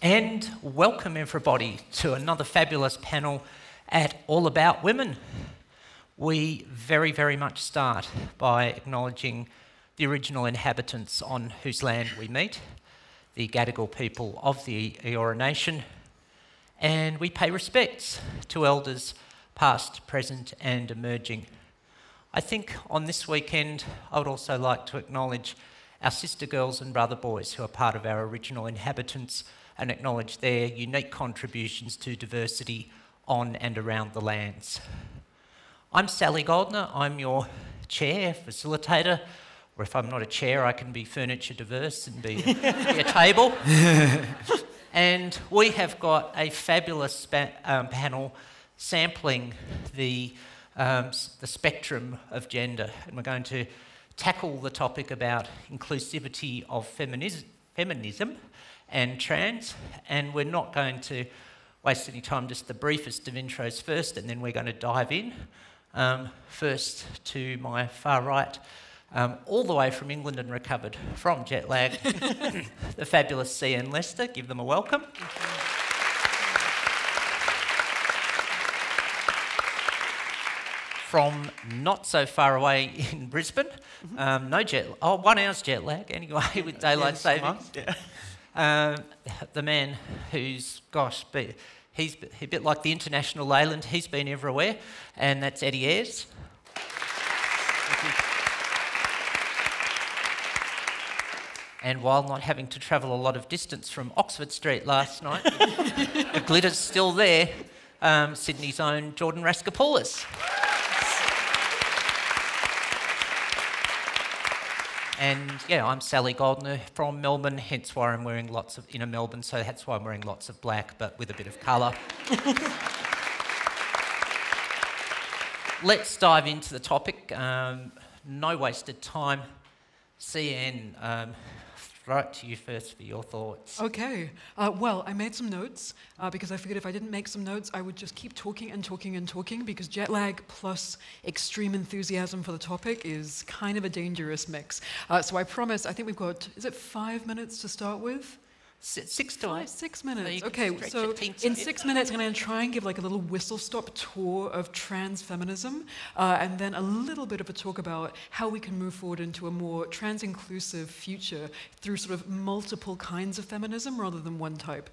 And welcome everybody to another fabulous panel at All About Women. We very, very much start by acknowledging the original inhabitants on whose land we meet, the Gadigal people of the Eora Nation, and we pay respects to elders past, present and emerging. I think on this weekend I would also like to acknowledge our sister girls and brother boys who are part of our original inhabitants and acknowledge their unique contributions to diversity on and around the lands. I'm Sally Goldner, I'm your chair, facilitator, or if I'm not a chair I can be furniture diverse and be a table. And we have got a fabulous panel sampling the spectrum of gender, and we're going to tackle the topic about inclusivity of feminism and trans, and we're not going to waste any time, just the briefest of intros first, and then we're going to dive in. First to my far right, all the way from England and recovered from jet lag, the fabulous C and Lester. Give them a welcome. From not so far away in Brisbane, no jet, 1 hour's jet lag anyway with daylight savings. The man who's, gosh, he's a bit like the international Leyland, he's been everywhere, and that's Ayres. And while not having to travel a lot of distance from Oxford Street last night, the glitter's still there, Sydney's own Jordan Raskopoulos. And yeah, I'm Sally Goldner from Melbourne, hence why I'm wearing lots of, Melbourne, so that's why I'm wearing lots of black, but with a bit of colour. Let's dive into the topic. No wasted time. CN, right to you first for your thoughts. Okay. Well, I made some notes because I figured if I didn't make some notes, I would just keep talking and talking and talking, because jet lag plus extreme enthusiasm for the topic is kind of a dangerous mix. So I promise, I think we've got, is it 5 minutes to start with? 6 to 8. 6 minutes. So okay, so in 6 minutes, I'm going to try and give like a little whistle-stop tour of trans feminism, and then a little bit of a talk about how we can move forward into a more trans-inclusive future through sort of multiple kinds of feminism rather than one type.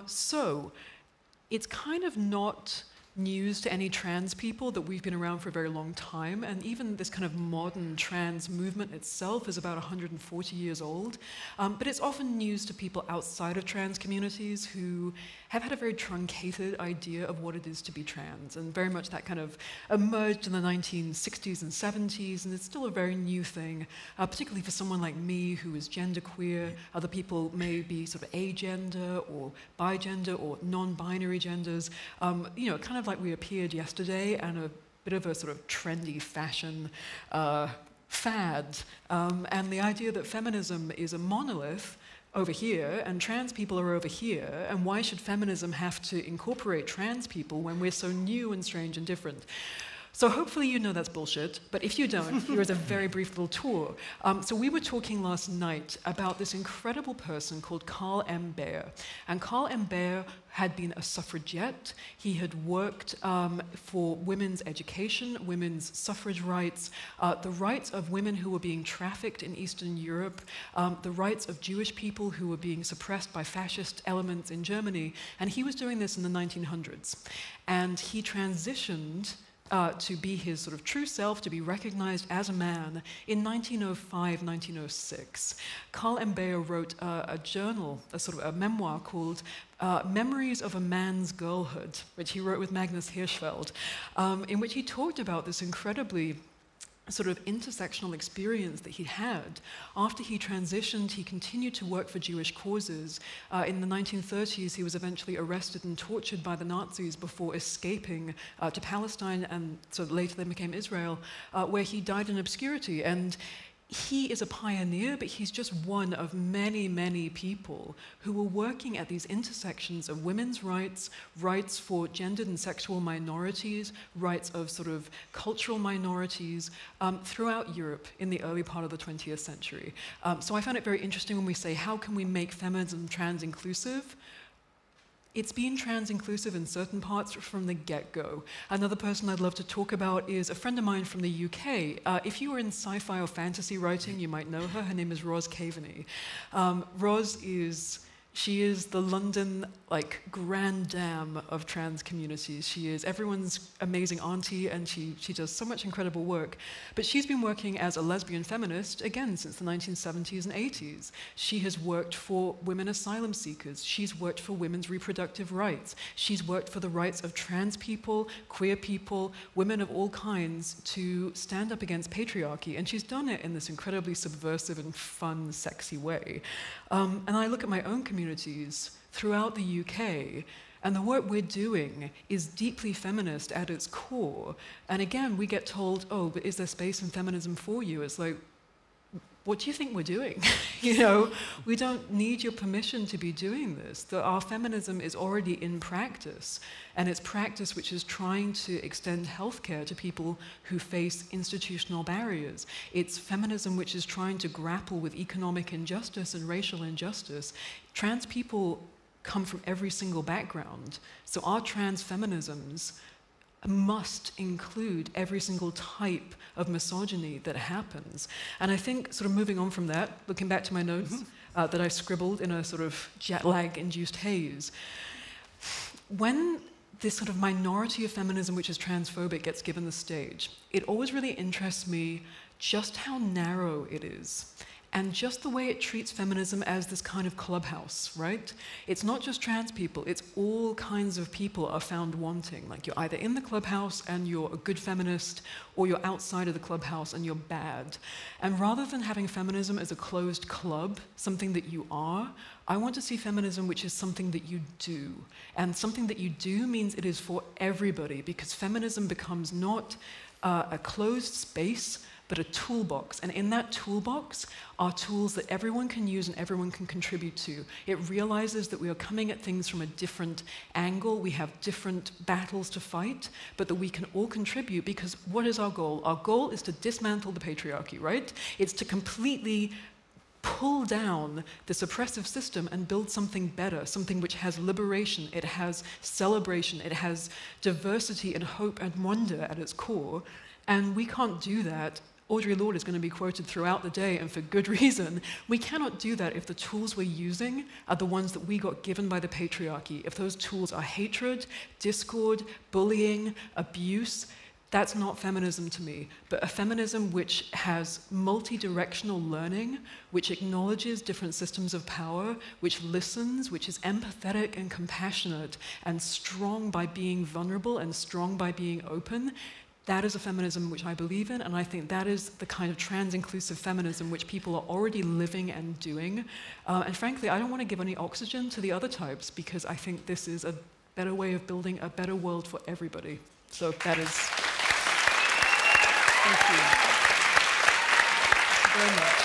So it's kind of not news to any trans people that we've been around for a very long time, and even this kind of modern trans movement itself is about 140 years old, but it's often news to people outside of trans communities who have had a very truncated idea of what it is to be trans, and very much that kind of emerged in the 1960s and 70s, and it's still a very new thing, particularly for someone like me who is genderqueer. Other people may be sort of agender or bigender or non-binary genders, kind of like we appeared yesterday, and a bit of a sort of trendy fashion fad, and the idea that feminism is a monolith over here and trans people are over here, and why should feminism have to incorporate trans people when we're so new and strange and different? So hopefully you know that's bullshit, but if you don't, here is a very brief little tour. So we were talking last night about this incredible person called Carl M. Baer. And Carl M. Baer had been a suffragette. He had worked for women's education, women's suffrage rights, the rights of women who were being trafficked in Eastern Europe, the rights of Jewish people who were being suppressed by fascist elements in Germany. And he was doing this in the 1900s. And he transitioned to be his sort of true self, to be recognized as a man in 1905, 1906. Carl M. Baer wrote a journal, a sort of a memoir called Memories of a Man's Girlhood, which he wrote with Magnus Hirschfeld, in which he talked about this incredibly sort of intersectional experience that he had. After he transitioned, he continued to work for Jewish causes. In the 1930s, he was eventually arrested and tortured by the Nazis before escaping to Palestine, and so later then became Israel, where he died in obscurity. And he is a pioneer, but he's just one of many, many people who were working at these intersections of women's rights, rights for gendered and sexual minorities, rights of sort of cultural minorities throughout Europe in the early part of the 20th century. So I found it very interesting when we say, how can we make feminism trans inclusive? it's been trans-inclusive in certain parts from the get-go. Another person I'd love to talk about is a friend of mine from the UK. If you were in sci-fi or fantasy writing, you might know her. Her name is Ros Kavanagh. She is the London, grand dame of trans communities. She is everyone's amazing auntie, and she does so much incredible work. But she's been working as a lesbian feminist, again, since the 1970s and 80s. She has worked for women asylum seekers. She's worked for women's reproductive rights. She's worked for the rights of trans people, queer people, women of all kinds to stand up against patriarchy. And she's done it in this incredibly subversive and fun, sexy way. And I look at my own communities throughout the UK, and the work we're doing is deeply feminist at its core. And again, we get told, oh, but is there space in feminism for you? It's like, what do you think we're doing? We don't need your permission to be doing this. Our feminism is already in practice, and it's practice which is trying to extend healthcare to people who face institutional barriers. It's feminism which is trying to grapple with economic injustice and racial injustice. Trans people come from every single background, so our trans feminisms must include every single type of misogyny that happens. And I think, sort of moving on from that, looking back to my notes that I scribbled in a sort of jet lag-induced haze, when this sort of minority of feminism, which is transphobic, gets given the stage, it always really interests me just how narrow it is. And just the way it treats feminism as this kind of clubhouse, right? It's not just trans people, it's all kinds of people are found wanting. Like, you're either in the clubhouse and you're a good feminist, or you're outside of the clubhouse and you're bad. And rather than having feminism as a closed club, something that you are, I want to see feminism which is something that you do. And something that you do means it is for everybody, because feminism becomes not a closed space, but a toolbox. And in that toolbox are tools that everyone can use and everyone can contribute to. It realizes that we are coming at things from a different angle, we have different battles to fight, but that we can all contribute, because what is our goal? Our goal is to dismantle the patriarchy, right? It's to completely pull down this oppressive system and build something better, something which has liberation, it has celebration, it has diversity and hope and wonder at its core. And we can't do that. Audre Lorde is going to be quoted throughout the day, and for good reason. We cannot do that if the tools we're using are the ones that we got given by the patriarchy. If those tools are hatred, discord, bullying, abuse, that's not feminism to me. But a feminism which has multi-directional learning, which acknowledges different systems of power, which listens, which is empathetic and compassionate, and strong by being vulnerable and strong by being open, that is a feminism which I believe in, and I think that is the kind of trans-inclusive feminism which people are already living and doing. And frankly, I don't want to give any oxygen to the other types, because I think this is a better way of building a better world for everybody. So that is... Thank you. Thank you very much.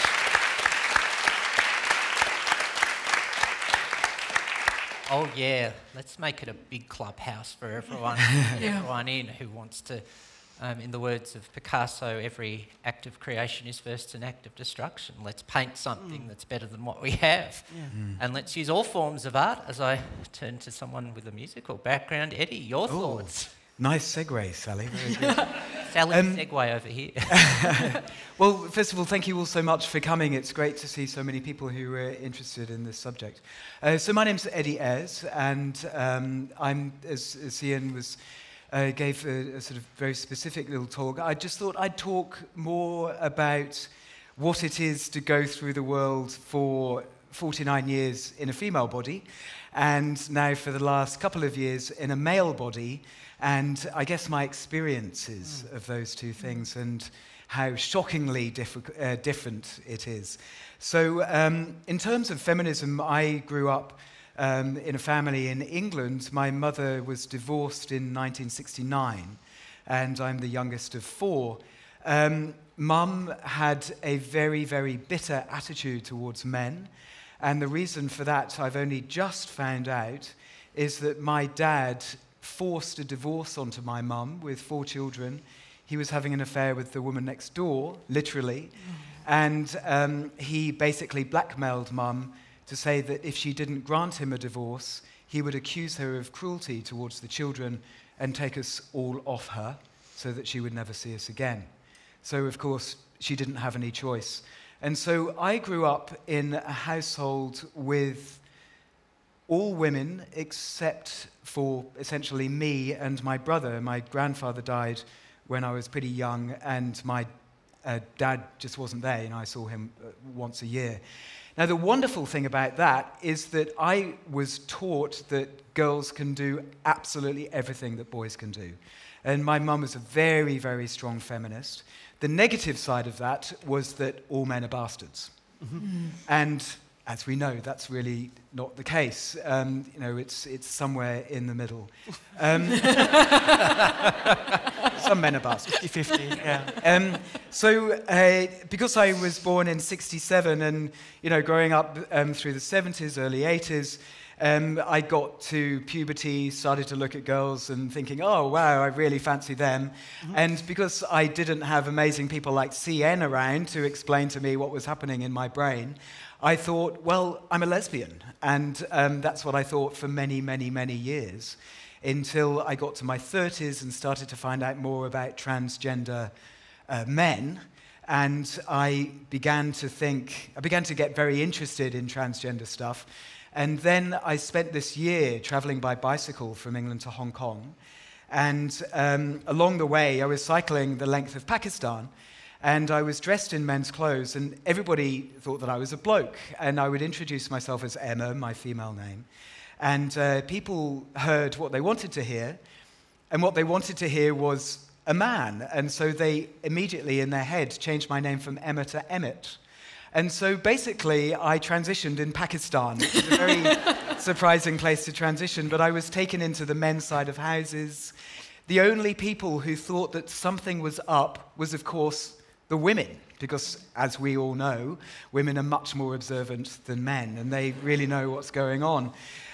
Oh yeah, let's make it a big clubhouse for everyone, everyone in who wants to. In the words of Picasso, every act of creation is first an act of destruction. Let's paint something that's better than what we have. And let's use all forms of art. As I turn to someone with a musical background, Eddie, your thoughts? Nice segue, Sally. Very good. Sally, segue over here. Well, first of all, thank you all so much for coming. It's great to see so many people who are interested in this subject. So my name's Eddie Ayres, and I'm, as Ian was... gave a sort of very specific little talk. I just thought I'd talk more about what it is to go through the world for 49 years in a female body, and now for the last couple of years in a male body, and I guess my experiences of those two things and how shockingly different it is. So in terms of feminism, I grew up in a family in England. My mother was divorced in 1969, and I'm the youngest of four. Mum had a very, very bitter attitude towards men, and the reason for that, I've only just found out, is that my dad forced a divorce onto my mum with 4 children. He was having an affair with the woman next door, literally, and he basically blackmailed Mum to say that if she didn't grant him a divorce, he would accuse her of cruelty towards the children and take us all off her so that she would never see us again. So, of course, she didn't have any choice. And so I grew up in a household with all women except for essentially me and my brother. My grandfather died when I was pretty young, and my dad just wasn't there. I saw him once a year. Now, the wonderful thing about that is that I was taught that girls can do absolutely everything that boys can do. And my mum was a very, very strong feminist. The negative side of that was that all men are bastards. Mm-hmm. And as we know, that's really not the case. It's somewhere in the middle. Some men are bastards. 50-50, yeah. Because I was born in 67 and, growing up through the 70s, early 80s, I got to puberty, started to look at girls and thinking, oh, wow, I really fancy them. Mm-hmm. And because I didn't have amazing people like CN around to explain to me what was happening in my brain, I thought, well, I'm a lesbian. And that's what I thought for many, many, many years, until I got to my 30s and started to find out more about transgender men. And I began to get very interested in transgender stuff. And then I spent this year traveling by bicycle from England to Hong Kong. And along the way, I was cycling the length of Pakistan. And I was dressed in men's clothes, and everybody thought that I was a bloke. And I would introduce myself as Emma, my female name. And people heard what they wanted to hear, and what they wanted to hear was a man. And so they immediately, in their head, changed my name from Emma to Emmett. And so basically, I transitioned in Pakistan. It was a very surprising place to transition, but I was taken into the men's side of houses. The only people who thought that something was up was, of course, the women, because, as we all know, women are much more observant than men, and they really know what's going on.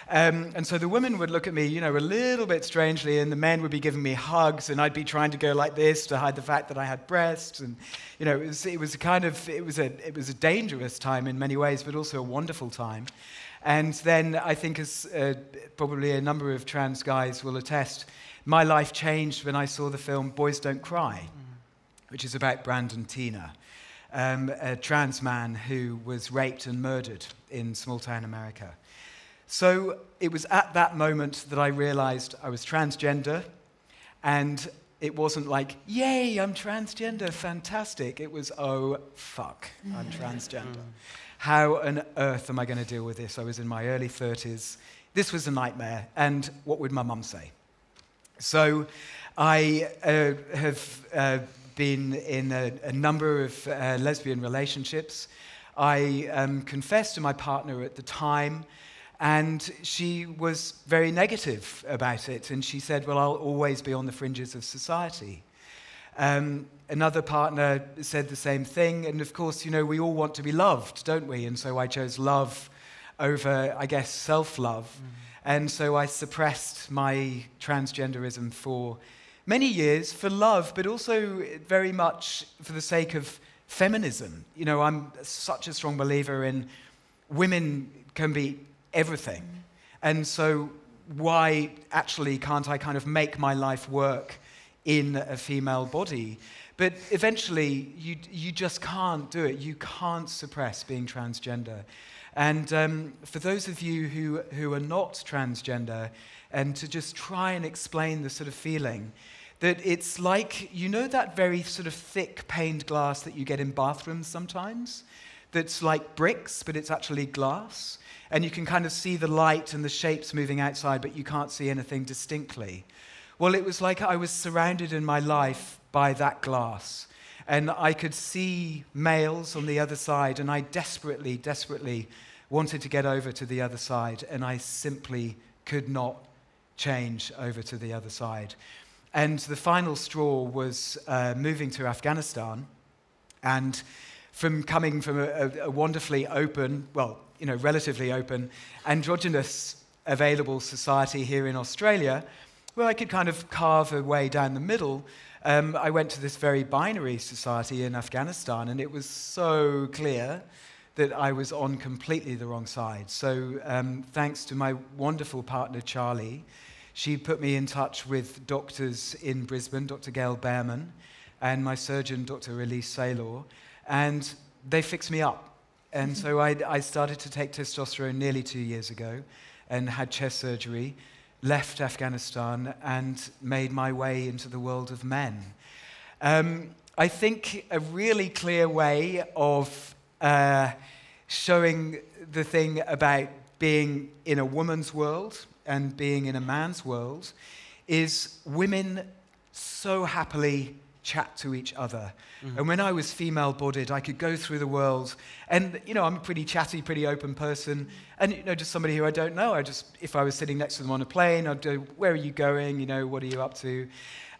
And so the women would look at me, a little bit strangely, and the men would be giving me hugs, and I'd be trying to go like this to hide the fact that I had breasts, and it was a dangerous time in many ways, but also a wonderful time. And then I think, as probably a number of trans guys will attest, my life changed when I saw the film Boys Don't Cry, which is about Brandon Teena, a trans man who was raped and murdered in small-town America. So it was at that moment that I realized I was transgender, and it wasn't like, yay, I'm transgender, fantastic. It was, oh, fuck, I'm transgender. How on earth am I going to deal with this? I was in my early 30s. This was a nightmare, and what would my mum say? So I have been in a number of lesbian relationships. I confessed to my partner at the time, and she was very negative about it. And she said, well, I'll always be on the fringes of society. Another partner said the same thing. And of course, we all want to be loved, don't we? And so I chose love over, I guess, self-love. And so I suppressed my transgenderism for many years for love, but also very much for the sake of feminism. I'm such a strong believer in women can be everything. And so why actually can't I kind of make my life work in a female body? But eventually, you just can't do it. You can't suppress being transgender. And for those of you who are not transgender, and to just try and explain the sort of feeling, that it's like, that very sort of thick paned glass that you get in bathrooms sometimes? That's like bricks, but it's actually glass. And you can kind of see the light and the shapes moving outside, but you can't see anything distinctly. Well, it was like I was surrounded in my life by that glass. And I could see males on the other side, and I desperately, desperately wanted to get over to the other side, and I simply could not change over to the other side. And the final straw was moving to Afghanistan, and from coming from a wonderfully open, relatively open, androgynous available society here in Australia, where I could kind of carve a way down the middle, I went to this very binary society in Afghanistan, and it was so clear that I was on completely the wrong side. So thanks to my wonderful partner, Charlie, she put me in touch with doctors in Brisbane, Dr. Gail Behrman, and my surgeon, Dr. Elise Saylor, and they fixed me up. And so I started to take testosterone nearly 2 years ago and had chest surgery, left Afghanistan, and made my way into the world of men. I think a really clear way of showing the thing about being in a woman's world and being in a man's world is women so happily chat to each other. Mm-hmm. And when I was female-bodied, I could go through the world, and I'm a pretty chatty, pretty open person, and just somebody who I don't know, if I was sitting next to them on a plane, I'd go, where are you going, what are you up to?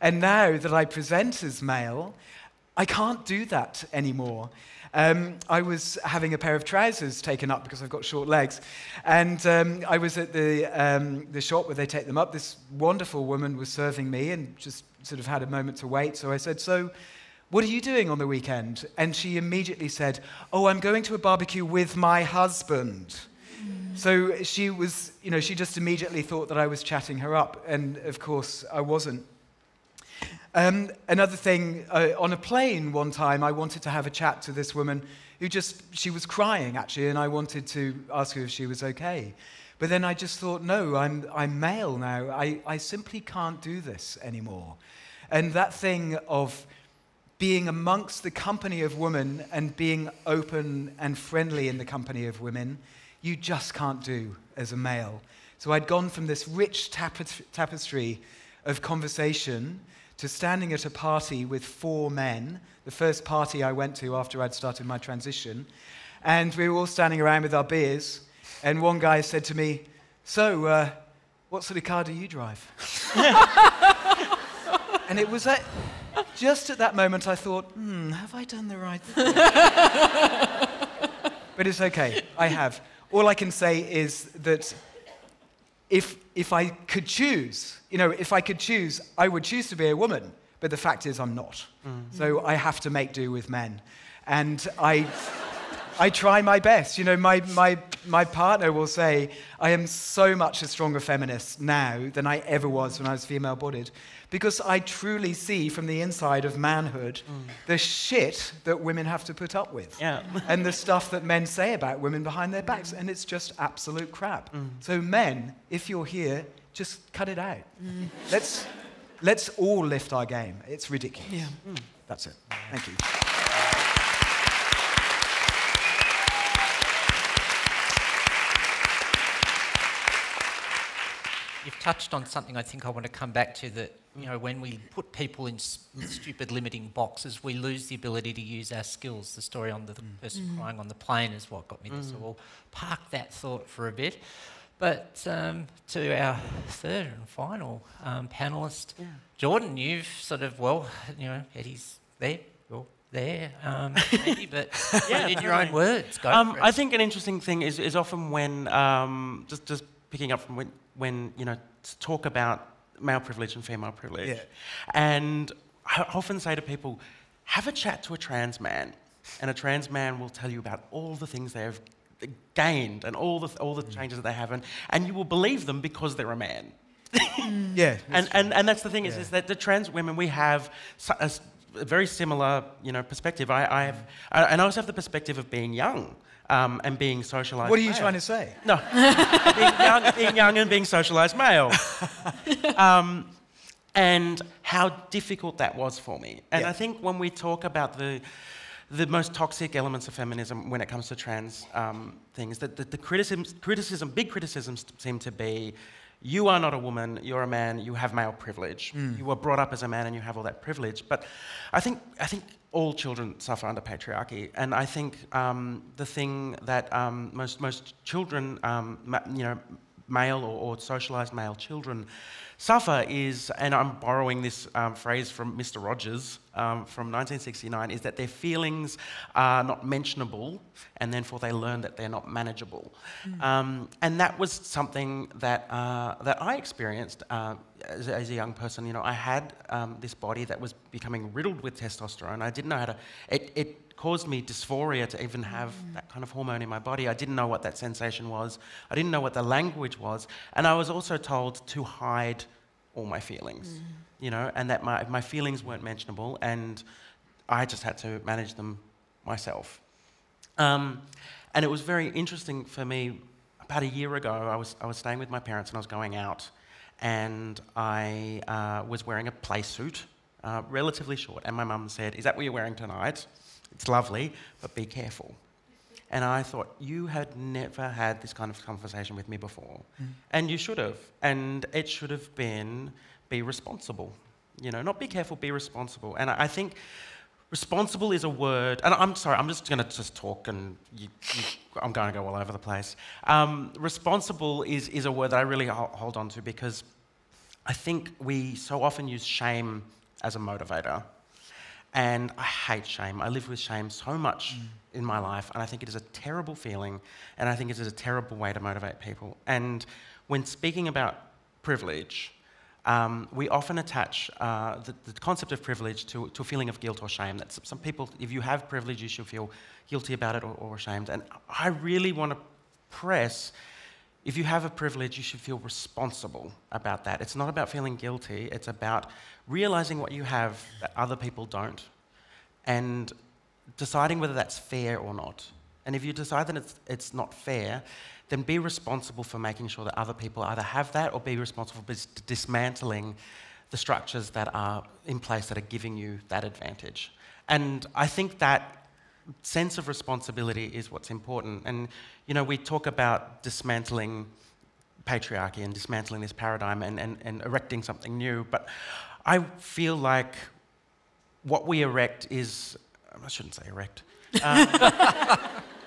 And now that I present as male, I can't do that anymore. I was having a pair of trousers taken up because I've got short legs, and I was at the shop where they take them up. This wonderful woman was serving me and just sort of had a moment to wait. So I said, so what are you doing on the weekend? And she immediately said, oh, I'm going to a barbecue with my husband. So she was, she just immediately thought that I was chatting her up, and of course I wasn't. Another thing, on a plane one time, I wanted to have a chat to this woman who she was crying actually, and I wanted to ask her if she was okay. But then I just thought, no, I'm male now. I simply can't do this anymore. And that thing of being amongst the company of women and being open and friendly in the company of women, you just can't do as a male. So I'd gone from this rich tapestry of conversation to standing at a party with 4 men, the first party I went to after I'd started my transition, and we were all standing around with our beers, and one guy said to me, so, what sort of car do you drive? And it was just at that moment I thought, have I done the right thing? But it's okay, I have. All I can say is that if I could choose, I would choose to be a woman, but the fact is I'm not. Mm-hmm. So I have to make do with men. And I try my best. My partner will say, I am so much a stronger feminist now than I ever was when I was female-bodied, because I truly see from the inside of manhood the shit that women have to put up with. Yeah. And the stuff that men say about women behind their backs, and it's just absolute crap. So men, if you're here, just cut it out. Let's all lift our game. It's ridiculous. Yeah. That's it. Thank you. You've touched on something I think I want to come back to, that when we put people in stupid limiting boxes, we lose the ability to use our skills. The story on the person crying on the plane is what got me there. So we'll park that thought for a bit. But to our third and final panellist, Jordan, you've sort of, Eddie's there, you're there, maybe, but in your own words, go for it. I think an interesting thing is often when, just picking up from when talk about male privilege and female privilege. Yeah. And I often say to people, have a chat to a trans man, and a trans man will tell you about all the things they have gained and all the changes that they have, and you will believe them because they're a man. Yeah. And that's the thing is that the trans women, we have a very similar perspective. I also have the perspective of being young. And being socialised. What are you trying to say? No, being young and being socialised male, and how difficult that was for me. And I think when we talk about the most toxic elements of feminism when it comes to trans things, that the big criticisms seem to be, you are not a woman, you're a man, you have male privilege. You were brought up as a man and you have all that privilege. But I think all children suffer under patriarchy, and I think the thing that most children, male or socialised male children, suffer is, and I'm borrowing this phrase from Mr. Rogers, from 1969 is that their feelings are not mentionable, and therefore they learn that they're not manageable. And that was something that that I experienced as a young person. You know, I had this body that was becoming riddled with testosterone. I didn't know how to. It caused me dysphoria to even have that kind of hormone in my body. I didn't know what that sensation was. I didn't know what the language was, and I was also told to hide all my feelings. You know, and that my feelings weren't mentionable, and I just had to manage them myself. And it was very interesting for me. About a year ago, I was staying with my parents, and I was going out, and I was wearing a play suit, relatively short, and my mum said, "Is that what you're wearing tonight? It's lovely, but be careful." And I thought, you had never had this kind of conversation with me before, and you should have, and it should have been, be responsible, you know, not be careful, be responsible. And I think responsible is a word, and I'm sorry, I'm just going to talk, and I'm going to go all over the place. Responsible is a word that I really hold on to, because I think we so often use shame as a motivator. And I hate shame. I live with shame so much in my life, and I think it is a terrible feeling, and I think it is a terrible way to motivate people. And when speaking about privilege, we often attach the concept of privilege to a feeling of guilt or shame. That some people, if you have privilege, you should feel guilty about it or ashamed. And I really want to press, if you have a privilege, you should feel responsible about that. It's not about feeling guilty. It's about realizing what you have that other people don't, and deciding whether that's fair or not. And if you decide that it's not fair, then be responsible for making sure that other people either have that, or be responsible for dismantling the structures that are in place that are giving you that advantage. And I think that sense of responsibility is what's important. And, you know, we talk about dismantling patriarchy and dismantling this paradigm and erecting something new, but I feel like what we erect is, I shouldn't say erect,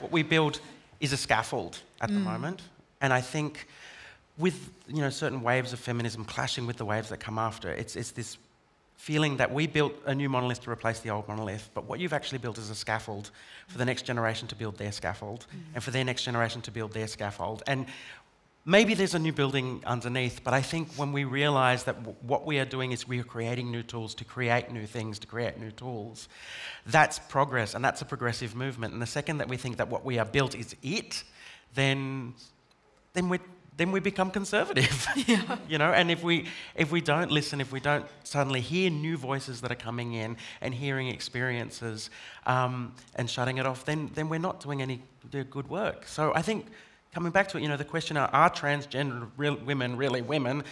what we build is a scaffold at the moment. And I think with, you know, certain waves of feminism clashing with the waves that come after, it's this feeling that we built a new monolith to replace the old monolith, but what you've actually built is a scaffold for the next generation to build their scaffold, and for their next generation to build their scaffold. And maybe there's a new building underneath, but I think when we realise that what we are doing is we are creating new tools to create new things, to create new tools, that's progress, and that's a progressive movement. And the second that we think that what we are built is it, then we become conservative. Yeah. You know, and if we don't listen, if we don't suddenly hear new voices that are coming in and hearing experiences and shutting it off, then we're not doing any good work. So I think, coming back to it, you know, the question, are transgender women really women?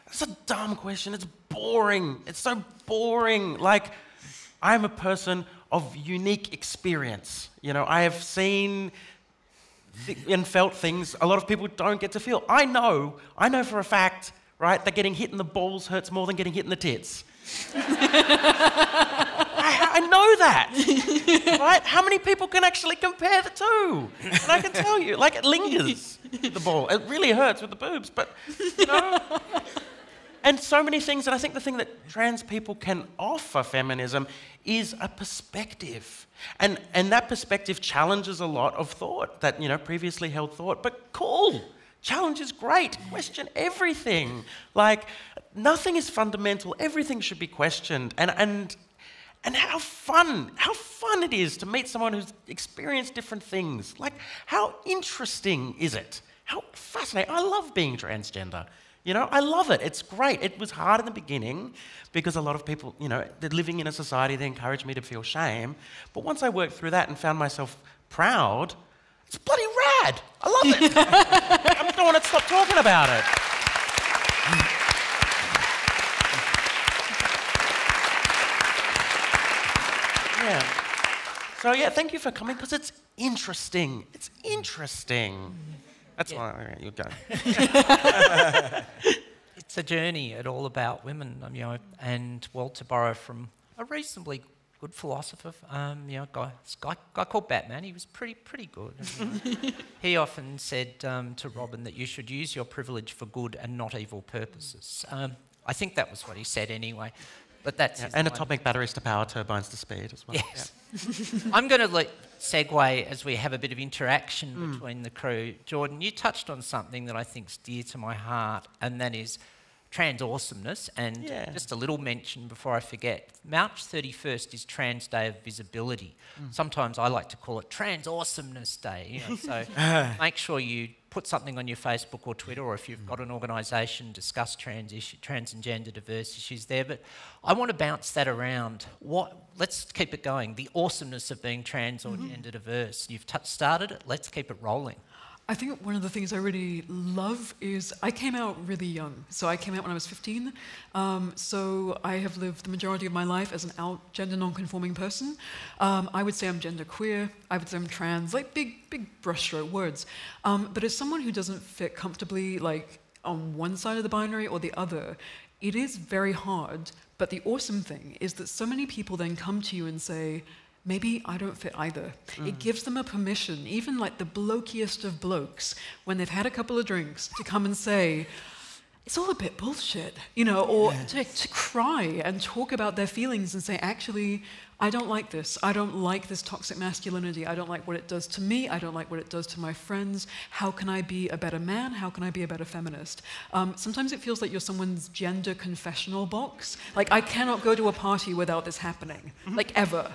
It's a dumb question. It's boring. It's so boring. Like, I'm a person of unique experience. You know, I have seen and felt things a lot of people don't get to feel. I know for a fact, right, that getting hit in the balls hurts more than getting hit in the tits. I know that, right? How many people can actually compare the two? And I can tell you, like, it lingers, the ball. It really hurts with the boobs, but, you know. And so many things, and I think the thing that trans people can offer feminism is a perspective. And that perspective challenges a lot of thought that, you know, previously held thought. But cool, challenge is great. Question everything. Like, nothing is fundamental. Everything should be questioned. And how fun it is to meet someone who's experienced different things. Like, how interesting is it? How fascinating. I love being transgender. You know, I love it. It's great. It was hard in the beginning because a lot of people, you know, they're living in a society that encouraged me to feel shame. But once I worked through that and found myself proud, it's bloody rad. I love it. I don't want to stop talking about it. Yeah. So, yeah, thank you for coming, because it's interesting. It's interesting. That's why you go. It's a journey at All About Women, you know, and, well, to borrow from a reasonably good philosopher, you know, guy called Batman. He was pretty good. He often said to Robin that you should use your privilege for good and not evil purposes. I think that was what he said anyway. but that's And atomic batteries to power turbines to speed as well. Yes. I'm going to segue as we have a bit of interaction between the crew. Jordan, you touched on something that I think is dear to my heart, and that is trans awesomeness. And just a little mention before I forget, March 31st is Trans Day of Visibility. Sometimes I like to call it Trans Awesomeness Day. So make sure you put something on your Facebook or Twitter, or if you've got an organisation, discuss trans and gender diverse issues there. But I want to bounce that around. Let's keep it going. The awesomeness of being trans or gender diverse. You've started it. Let's keep it rolling. I think one of the things I really love is I came out really young. So I came out when I was 15. So I have lived the majority of my life as an out gender non-conforming person. I would say I'm gender queer. I would say I'm trans, like big brushstroke words. But as someone who doesn't fit comfortably like on one side of the binary or the other, it is very hard. But the awesome thing is that so many people then come to you and say, maybe I don't fit either. It gives them a permission, even like the blokiest of blokes, when they've had a couple of drinks, to come and say, it's all a bit bullshit, or to cry and talk about their feelings and say, actually, I don't like this. I don't like this toxic masculinity. I don't like what it does to me. I don't like what it does to my friends. How can I be a better man? How can I be a better feminist? Sometimes it feels like you're someone's gender confessional box. Like, I cannot go to a party without this happening, like ever.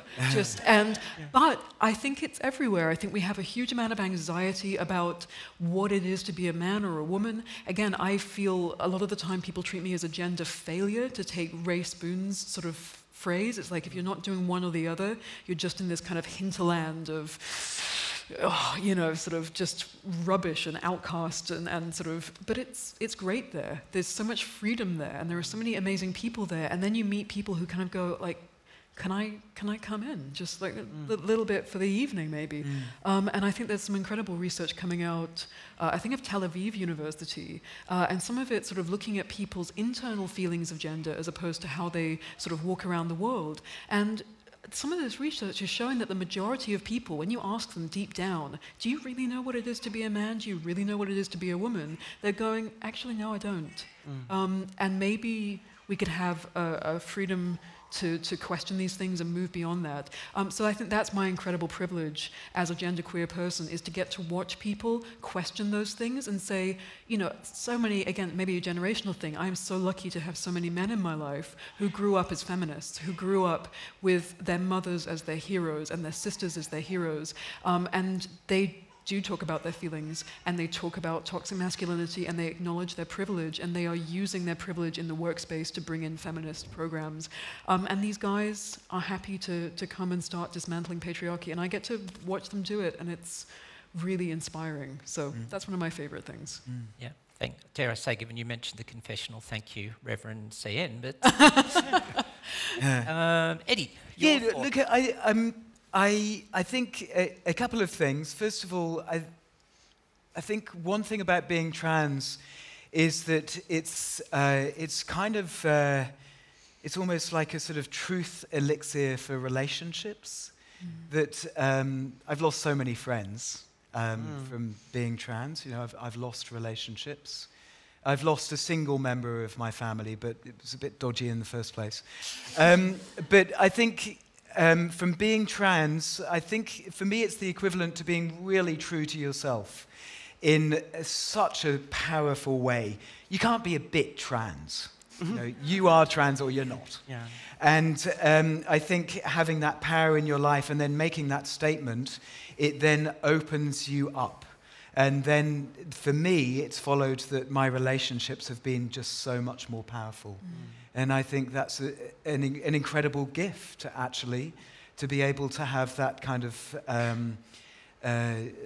But I think it's everywhere. I think we have a huge amount of anxiety about what it is to be a man or a woman. Again, I feel a lot of the time people treat me as a gender failure, to take Ray Spoon's sort of phrase. It's like if you're not doing one or the other, you're just in this kind of hinterland of, sort of just rubbish and outcast and sort of, but it's great there. There's so much freedom there, and there are so many amazing people there, and then you meet people who kind of go like, can I come in? Just like a little bit for the evening, maybe. And I think there's some incredible research coming out, I think of Tel Aviv University, and some of it sort of looking at people's internal feelings of gender as opposed to how they sort of walk around the world. And some of this research is showing that the majority of people, when you ask them deep down, do you really know what it is to be a man? Do you really know what it is to be a woman? They're going, actually, no, I don't. And maybe we could have a freedom to question these things and move beyond that. So I think that's my incredible privilege as a genderqueer person, is to get to watch people question those things and say, so many, again, maybe a generational thing, I am so lucky to have so many men in my life who grew up as feminists, who grew up with their mothers as their heroes and their sisters as their heroes, and they do talk about their feelings, and they talk about toxic masculinity, and they acknowledge their privilege, and they are using their privilege in the workspace to bring in feminist programs. And these guys are happy to come and start dismantling patriarchy, and I get to watch them do it, and it's really inspiring. So that's one of my favorite things. Yeah. Dare I say, given you mentioned the confessional, thank you, Reverend CN. But Eddie, your thoughts? Look, I think a couple of things. First of all, I think one thing about being trans is that it's kind of it's almost like a sort of truth elixir for relationships. That I've lost so many friends from being trans. I've lost relationships. I've lost a single member of my family, but it was a bit dodgy in the first place. But I think. From being trans, I think for me it's the equivalent to being really true to yourself in such a powerful way. You can't be a bit trans. You are trans or you're not. Yeah. And I think having that power in your life and then making that statement, it then opens you up. And then for me, it's followed that my relationships have been just so much more powerful. And I think that's an incredible gift, actually, to be able to have that kind of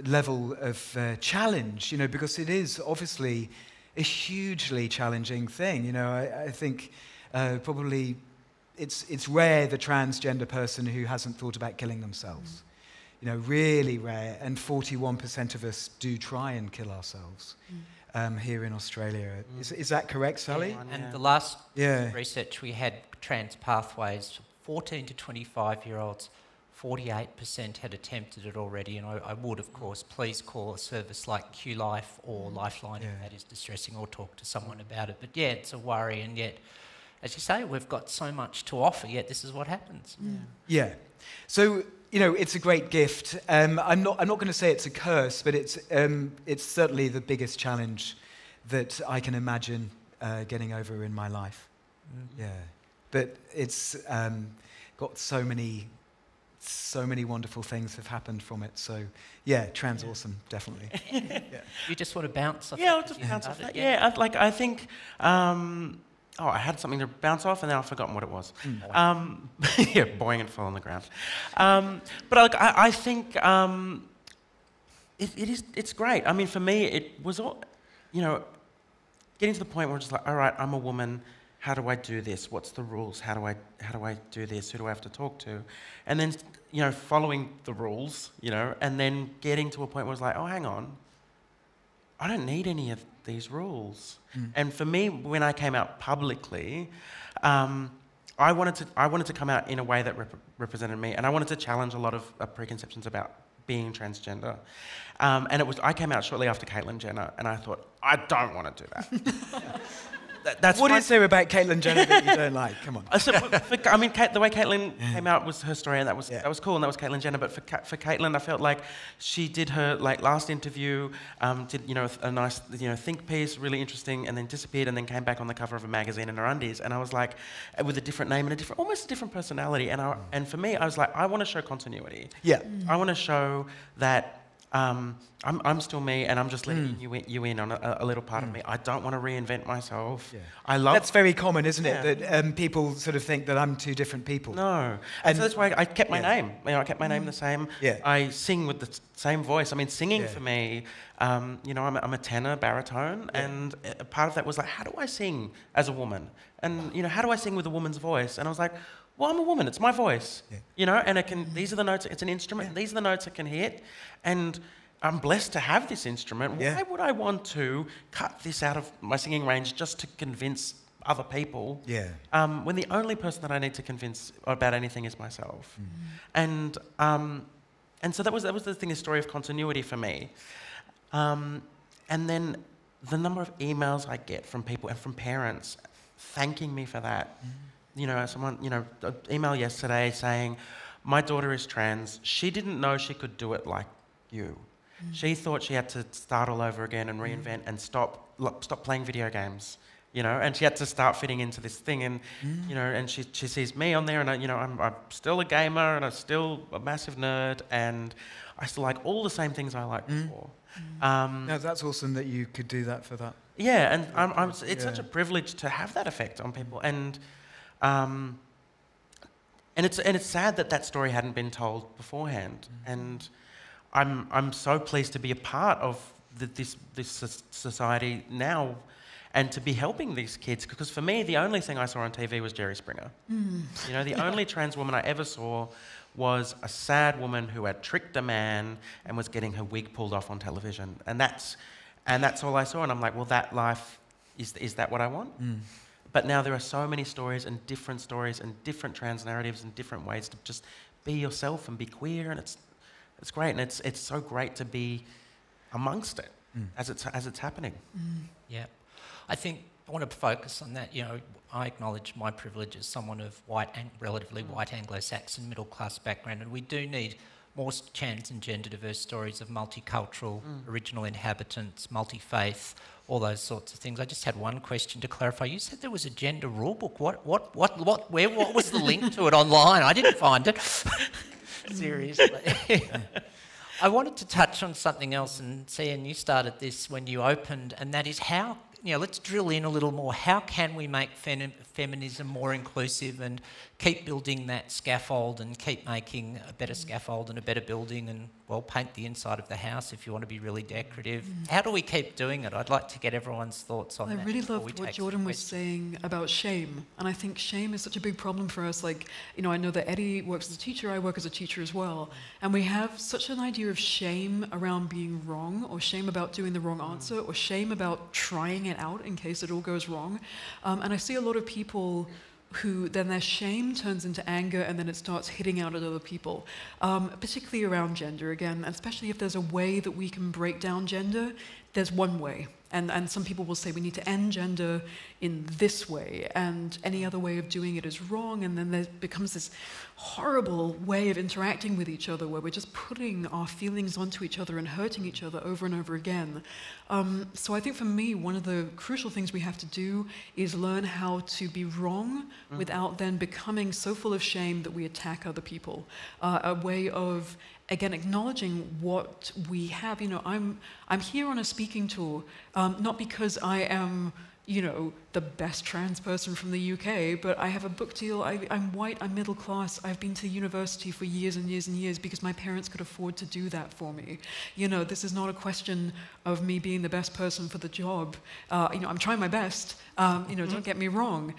level of challenge, because it is obviously a hugely challenging thing. I think probably it's rare the transgender person who hasn't thought about killing themselves. Really rare, and 41% of us do try and kill ourselves here in Australia. Is that correct, Sally? Yeah, and the last research we had, trans pathways, 14 to 25-year-olds, 48% had attempted it already, and I would, of course, please call a service like QLife or Lifeline if that is distressing, or talk to someone about it. But yeah, it's a worry, and yet as you say, we've got so much to offer, yet this is what happens. Yeah. So, you know, it's a great gift. I'm not going to say it's a curse, but it's certainly the biggest challenge that I can imagine getting over in my life. Yeah. But it's got so many wonderful things have happened from it. So, yeah, trans awesome, definitely. Yeah. You just want to bounce off Yeah, I'll that? just bounce off that. Yeah, I think... I had something to bounce off, and then I've forgotten what it was. Yeah, boing and fall on the ground. But I think it's great. I mean, for me, it was all, you know, getting to the point where I'm just like, all right, I'm a woman. How do I do this? What's the rules? How do I do this? Who do I have to talk to? And then, you know, following the rules, you know, and then getting to a point where it's like, oh, hang on, I don't need any of these rules. And for me, when I came out publicly, I wanted to come out in a way that represented me, and I wanted to challenge a lot of preconceptions about being transgender. And I came out shortly after Caitlyn Jenner, and I thought, I don't want to do that. What is there about Caitlyn Jenner that you don't like? Come on. I mean, the way Caitlyn came out was her story, and that was cool, and that was Caitlyn Jenner. But for Caitlyn, I felt like she did her last interview, did a nice think piece, really interesting, and then disappeared, and then came back on the cover of a magazine in her undies, and I was like, with a different name and almost a different personality, and for me, I was like, I want to show continuity. Yeah. I want to show that. I'm still me, and I'm just letting you in on a little part of me. I don't want to reinvent myself. Yeah. That's very common, isn't it? That people sort of think that I'm two different people. No, and so that's why I kept my name. You know, I kept my name the same. Yeah. I sing with the same voice. I mean, singing for me, I'm a tenor, baritone, and a part of that was like, how do I sing as a woman? And how do I sing with a woman's voice? And I was like, well, I'm a woman. It's my voice, and it can. These are the notes. It's an instrument. These are the notes it can hit, and I'm blessed to have this instrument. Why would I want to cut this out of my singing range just to convince other people? Yeah. When the only person that I need to convince about anything is myself, and so that was the story of continuity for me, and then the number of emails I get from people and from parents thanking me for that. Someone, an email yesterday saying, my daughter is trans. She didn't know she could do it like you. She thought she had to start all over again and reinvent and stop playing video games, and she had to start fitting into this thing. And, and she sees me on there, and, I'm still a gamer, and I'm still a massive nerd, and I still like all the same things I liked before. No, that's awesome that you could do that for that. Yeah, and it's such a privilege to have that effect on people. And it's sad that story hadn't been told beforehand, and I'm so pleased to be a part of this society now, and to be helping these kids, because for me the only thing I saw on TV was Jerry Springer. The only trans woman I ever saw was a sad woman who had tricked a man and was getting her wig pulled off on television, and that's all I saw, and I'm like, well, that life is that what I want? But now there are so many stories and different trans narratives and different ways to just be yourself and be queer, and it's great, and it's so great to be amongst it as it's happening. Yeah, I think I want to focus on that. I acknowledge my privilege as someone of relatively white Anglo-Saxon middle-class background, and we do need more trans and gender diverse stories of multicultural, original inhabitants, multi-faith, all those sorts of things. I just had one question to clarify. You said there was a gender rule book. What was the link to it online? I didn't find it. Seriously. I wanted to touch on something else, and Cian, you started this when you opened, and that is how, let's drill in a little more. How can we make feminism more inclusive and keep building that scaffold and keep making a better scaffold and a better building and, paint the inside of the house if you want to be really decorative? How do we keep doing it? I'd like to get everyone's thoughts on that. I really loved what Jordan was saying about shame, and I think shame is such a big problem for us. I know that Eddie works as a teacher, I work as a teacher as well, and we have such an idea of shame around being wrong, or shame about doing the wrong answer, or shame about trying it out in case it all goes wrong. And I see a lot of people who then their shame turns into anger, and then it starts hitting out at other people, particularly around gender again, and especially if there's a way that we can break down gender. There's one way, And some people will say we need to end gender in this way, and any other way of doing it is wrong, and then there becomes this horrible way of interacting with each other where we're just putting our feelings onto each other and hurting each other over and over again. So I think for me, one of the crucial things we have to do is learn how to be wrong without then becoming so full of shame that we attack other people. A way of, again, acknowledging what we have. You know, I'm here on a speaking tour, not because I am, you know, the best trans person from the UK, but I have a book deal, I'm white, I'm middle class, I've been to university for years and years and years because my parents could afford to do that for me. You know, this is not a question of me being the best person for the job. You know, I'm trying my best, you know, don't get me wrong.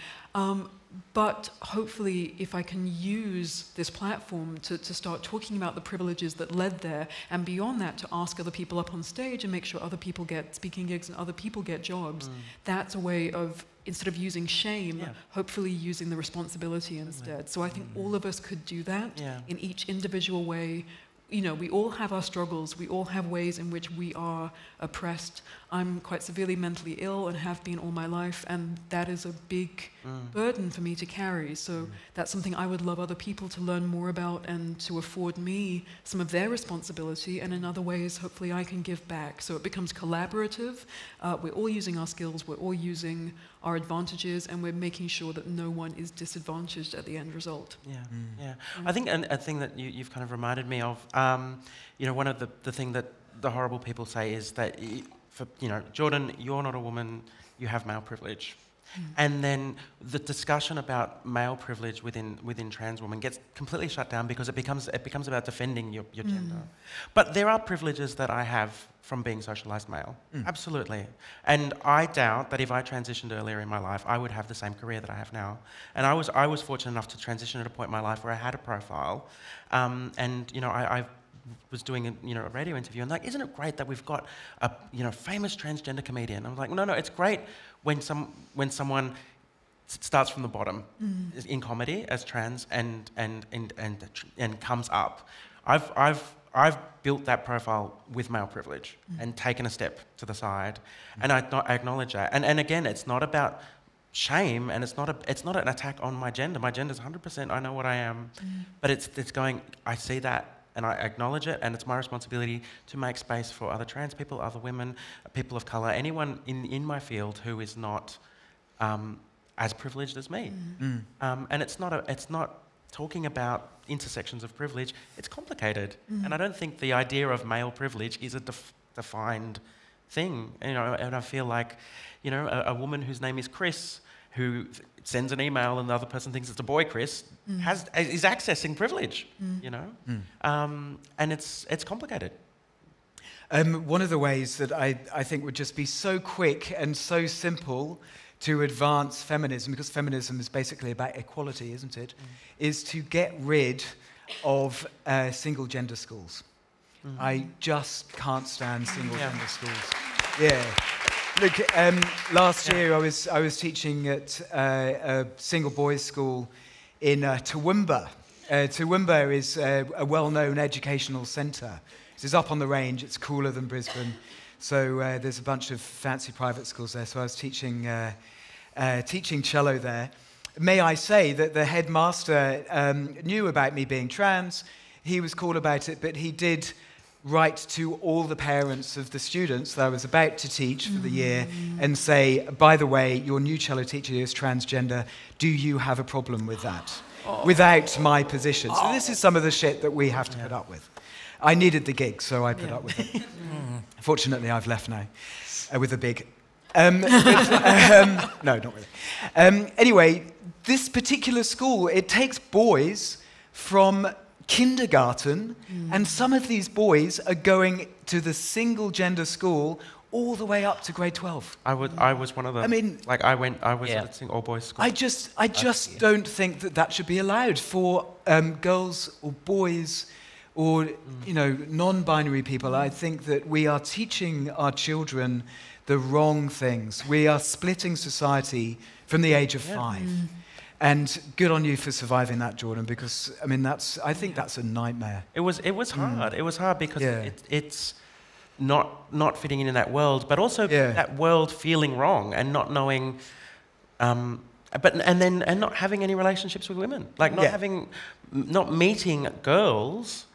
But hopefully, if I can use this platform to start talking about the privileges that led there, and beyond that, to ask other people up on stage and make sure other people get speaking gigs and other people get jobs, that's a way of, instead of using shame, hopefully using the responsibility instead. So I think all of us could do that in each individual way. You know, we all have our struggles, we all have ways in which we are oppressed. I'm quite severely mentally ill and have been all my life, and that is a big burden for me to carry. So that's something I would love other people to learn more about and to afford me some of their responsibility, and in other ways, hopefully I can give back. So it becomes collaborative, we're all using our skills, we're all using our advantages, and we're making sure that no one is disadvantaged at the end result. I think a thing that you've kind of reminded me of, you know, one of the thing that the horrible people say is that, you know, Jordan, you're not a woman, you have male privilege. And then the discussion about male privilege within trans women gets completely shut down because it becomes about defending your gender. But there are privileges that I have from being socialised male, absolutely. And I doubt that if I transitioned earlier in my life, I would have the same career that I have now. And I was fortunate enough to transition at a point in my life where I had a profile, and you know, I was doing a radio interview, and like, isn't it great that we've got a famous transgender comedian? I was like, no, it's great when someone starts from the bottom in comedy as trans and comes up. I've built that profile with male privilege and taken a step to the side, and I acknowledge that. And again, it's not about shame, and it's not an attack on my gender. My gender's 100%. I know what I am, but it's going. I see that. And I acknowledge it, and it's my responsibility to make space for other trans people, other women, people of colour, anyone in my field who is not as privileged as me. And it's not talking about intersections of privilege. It's complicated, and I don't think the idea of male privilege is a defined thing. You know, and I feel like, you know, a woman whose name is Chris, who sends an email and the other person thinks it's a boy, Chris, is accessing privilege, you know? And it's complicated. One of the ways that I think would just be so quick and so simple to advance feminism, because feminism is basically about equality, isn't it, is to get rid of single-gender schools. I just can't stand single-gender schools. Yeah. Look, last year I was teaching at a single boys' school in Toowoomba. Toowoomba is a well-known educational centre. It's up on the range. It's cooler than Brisbane, so there's a bunch of fancy private schools there. So I was teaching cello there. May I say that the headmaster knew about me being trans. He was cool about it, but he did write to all the parents of the students that I was about to teach for the year and say, by the way, your new cello teacher is transgender. Do you have a problem with that? Without my position. So this is some of the shit that we have to put up with. I needed the gig, so I put up with it. Fortunately, I've left now with a big... no, not really. Anyway, this particular school, it takes boys from kindergarten, and some of these boys are going to the single-gender school all the way up to grade 12. I was one of them. I mean, like I was at an all-boys school. I just don't think that should be allowed for girls or boys or non-binary people. I think that we are teaching our children the wrong things. We are splitting society from the age of 5. And good on you for surviving that, Jordan, because I mean I think that's a nightmare. It was hard. It was hard because it's not fitting in that world, but also that world feeling wrong and not knowing, and not having any relationships with women, like not meeting girls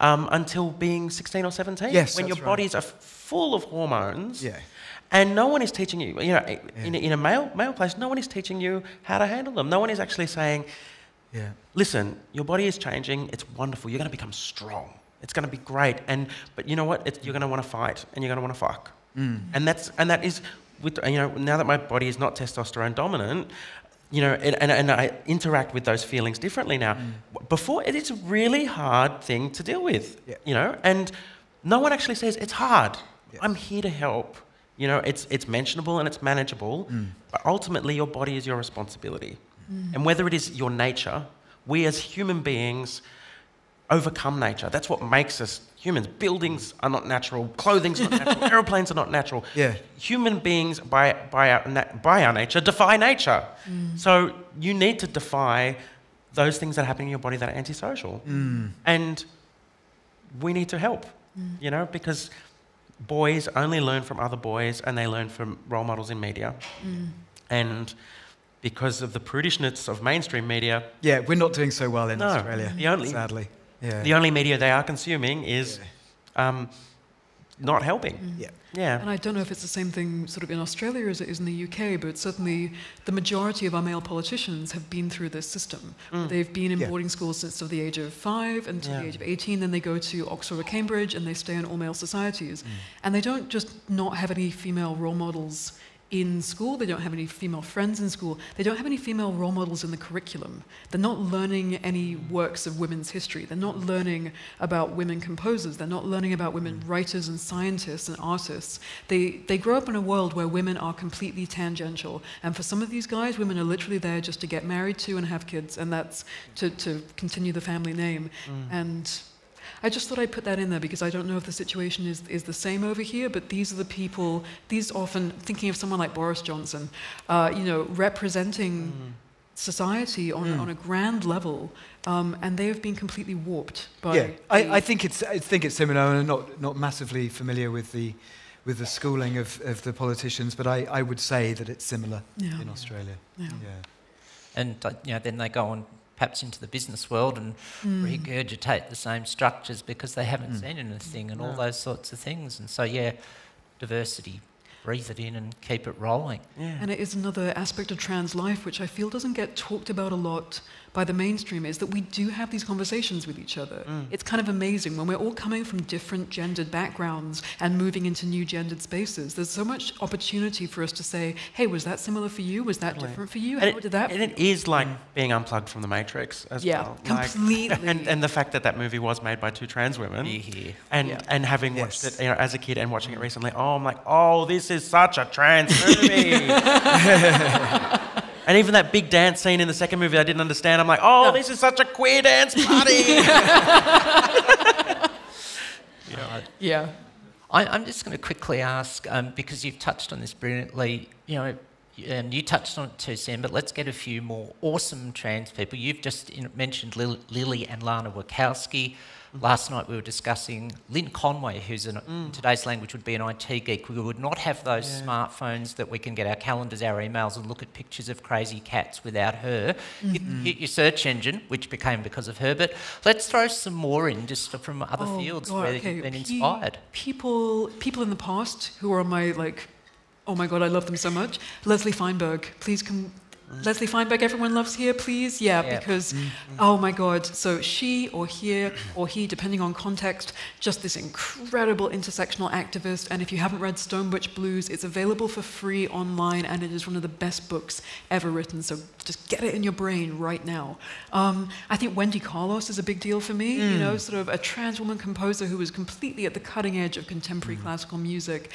until being 16 or 17, when your bodies are full of hormones. Yeah. And no one is teaching you, in a male place, no one is teaching you how to handle them. No one is actually saying, listen, your body is changing, it's wonderful, you're going to become strong. It's going to be great, but you know what? You're going to want to fight, and you're going to want to fuck, and that is with now that my body is not testosterone dominant, and I interact with those feelings differently now. Before, it's a really hard thing to deal with, and no one actually says it's hard. I'm here to help. It's mentionable and it's manageable, but ultimately your body is your responsibility, and whether it is your nature, we as human beings overcome nature. That's what makes us humans. Buildings are not natural. Clothing's not natural. Aeroplanes are not natural. Yeah. Human beings, by our nature, defy nature. So you need to defy those things that happen in your body that are antisocial. And we need to help, because boys only learn from other boys and they learn from role models in media. And because of the prudishness of mainstream media... Yeah, we're not doing so well in Australia, sadly. Yeah. The only media they are consuming is not helping. Yeah. And I don't know if it's the same thing sort of in Australia as it is in the UK, but certainly the majority of our male politicians have been through this system. They've been in boarding schools since the age of 5 until the age of 18, then they go to Oxford or Cambridge and they stay in all-male societies. And they don't just not have any female role models in school, they don't have any female friends in school, they don't have any female role models in the curriculum. They're not learning any works of women's history. They're not learning about women composers. They're not learning about women writers and scientists and artists. They grow up in a world where women are completely tangential. And for some of these guys, women are literally there just to get married to and have kids, and that's to continue the family name. And I just thought I'd put that in there because I don't know if the situation is the same over here, but these are the people, these often, thinking of someone like Boris Johnson, representing society on a grand level, and they have been completely warped by... Yeah, I think it's similar. I'm not massively familiar with the schooling of the politicians, but I would say that it's similar in Australia. And then they go on perhaps into the business world and regurgitate the same structures because they haven't seen anything and all those sorts of things. And so, diversity, breathe it in and keep it rolling. And it is another aspect of trans life which I feel doesn't get talked about a lot by the mainstream, is that we do have these conversations with each other. It's kind of amazing when we're all coming from different gendered backgrounds and moving into new gendered spaces. There's so much opportunity for us to say, hey, was that similar for you? Was that different for you? How did that feel? And it is like being unplugged from the Matrix as well. Completely. And the fact that movie was made by 2 trans women, and having watched it as a kid and watching it recently, I'm like, this is such a trans movie. And even that big dance scene in the second movie I didn't understand. I'm like, this is such a queer dance party. I'm just going to quickly ask, because you've touched on this brilliantly, and you touched on it too, Sam, but let's get a few more awesome trans people. You've just mentioned Lily and Lana Wachowski. Last night we were discussing Lynn Conway, who's in today's language would be an IT geek. We would not have those smartphones that we can get our calendars, our emails, and look at pictures of crazy cats without her. Hit your search engine, which became because of her. But let's throw some more in, just from other fields where you've been inspired. People in the past who are on my, oh my God, I love them so much. Leslie Feinberg, please come. Leslie Feinberg, everyone loves here, please? Because, oh my God, so she or he, depending on context, just this incredible intersectional activist, and if you haven't read Stone Butch Blues, it's available for free online, and it is one of the best books ever written, so just get it in your brain right now. I think Wendy Carlos is a big deal for me, sort of a trans woman composer who was completely at the cutting edge of contemporary classical music.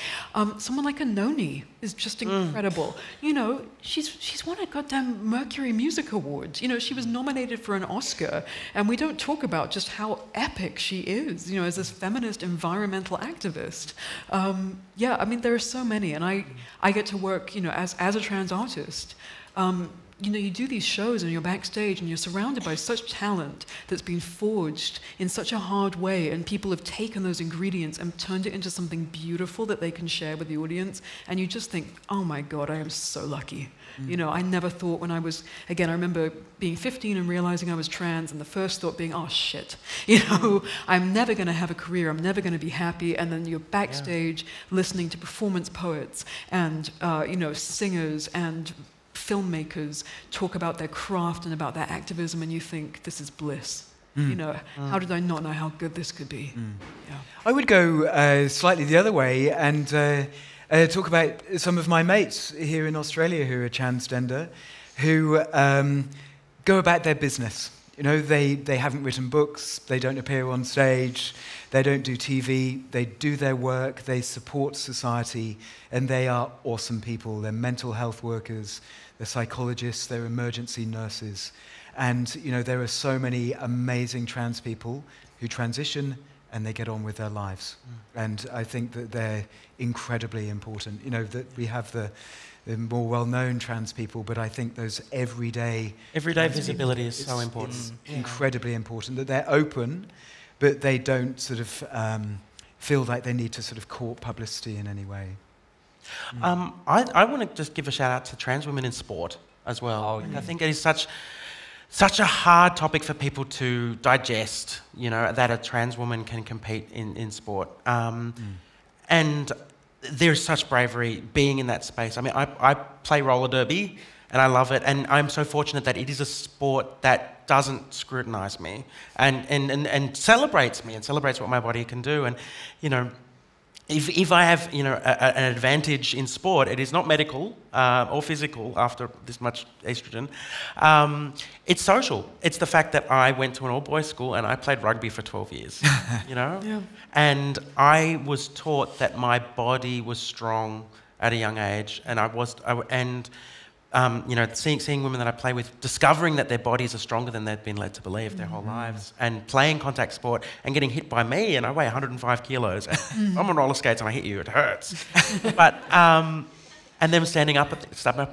Someone like Anoni is just incredible. She's won a goddamn Mercury Music Award. She was nominated for an Oscar, and we don't talk about just how epic she is, as this feminist environmental activist. There are so many, and I get to work, as a trans artist, you know, you do these shows and you're backstage and you're surrounded by such talent that's been forged in such a hard way, and people have taken those ingredients and turned it into something beautiful that they can share with the audience, and you just think, oh my God, I am so lucky. You know, I never thought when I was, again, I remember being 15 and realizing I was trans, and the first thought being, oh shit, you know, I'm never going to have a career, I'm never going to be happy, and then you're backstage listening to performance poets and, you know, singers and filmmakers talk about their craft and about their activism, and you think, this is bliss. You know, how did I not know how good this could be? Yeah. I would go slightly the other way and talk about some of my mates here in Australia who are transgender, who go about their business. You know, they haven't written books, they don't appear on stage, they don't do TV, they do their work, they support society, and they are awesome people. They're mental health workers, they're psychologists, they're emergency nurses. And, you know, there are so many amazing trans people who transition and they get on with their lives. And I think that they're incredibly important. You know, that we have the more well-known trans people, but I think those everyday visibility is so important. It's incredibly important that they're open, but they don't sort of feel like they need to sort of court publicity in any way. I want to just give a shout out to trans women in sport as well. I think it is such a hard topic for people to digest, you know, that a trans woman can compete in sport. And there's such bravery being in that space. I mean, I play roller derby and I love it, and I'm so fortunate that it is a sport that doesn't scrutinise me and celebrates me and celebrates what my body can do. And, you know, if I have, you know, an advantage in sport, it is not medical or physical after this much estrogen. It's social. It's the fact that I went to an all-boys school and I played rugby for 12 years, you know? Yeah. And I was taught that my body was strong at a young age, and you know, seeing women that I play with, discovering that their bodies are stronger than they've been led to believe their whole lives, and playing contact sport and getting hit by me, and I weigh 105 kilos. I'm on roller skates and I hit you, it hurts. But and then stepping up